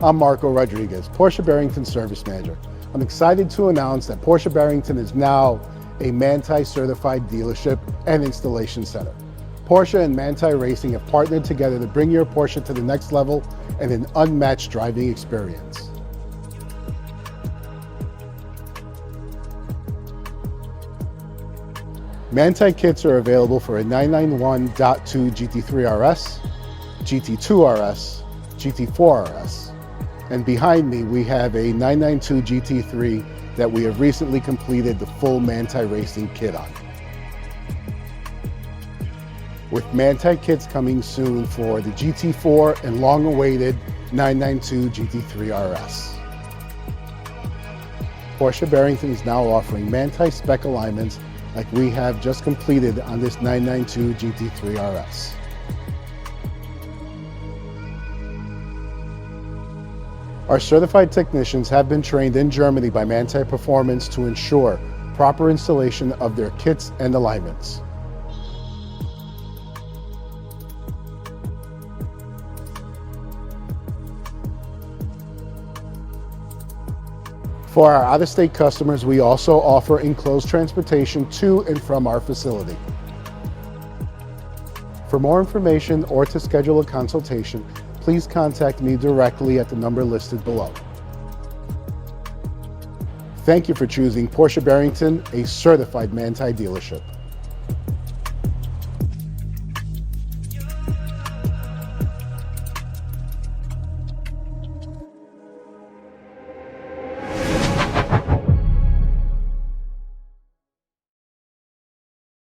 I'm Marco Rodriguez, Porsche Barrington Service Manager. I'm excited to announce that Porsche Barrington is now a Manthey certified dealership and installation center. Porsche and Manthey Racing have partnered together to bring your Porsche to the next level and an unmatched driving experience. Manthey kits are available for a 991.2 GT3 RS, GT2 RS, GT4 RS, and behind me we have a 992 GT3 that we have recently completed the full Manthey Racing kit on. With Manthey kits coming soon for the GT4 and long-awaited 992 GT3 RS. Porsche Barrington is now offering Manthey Spec Alignments like we have just completed on this 992 GT3 RS. Our certified technicians have been trained in Germany by Manthey Performance to ensure proper installation of their kits and alignments. For our out-of-state customers, we also offer enclosed transportation to and from our facility. For more information or to schedule a consultation, please contact me directly at the number listed below. Thank you for choosing Porsche Barrington, a certified Manthey dealership.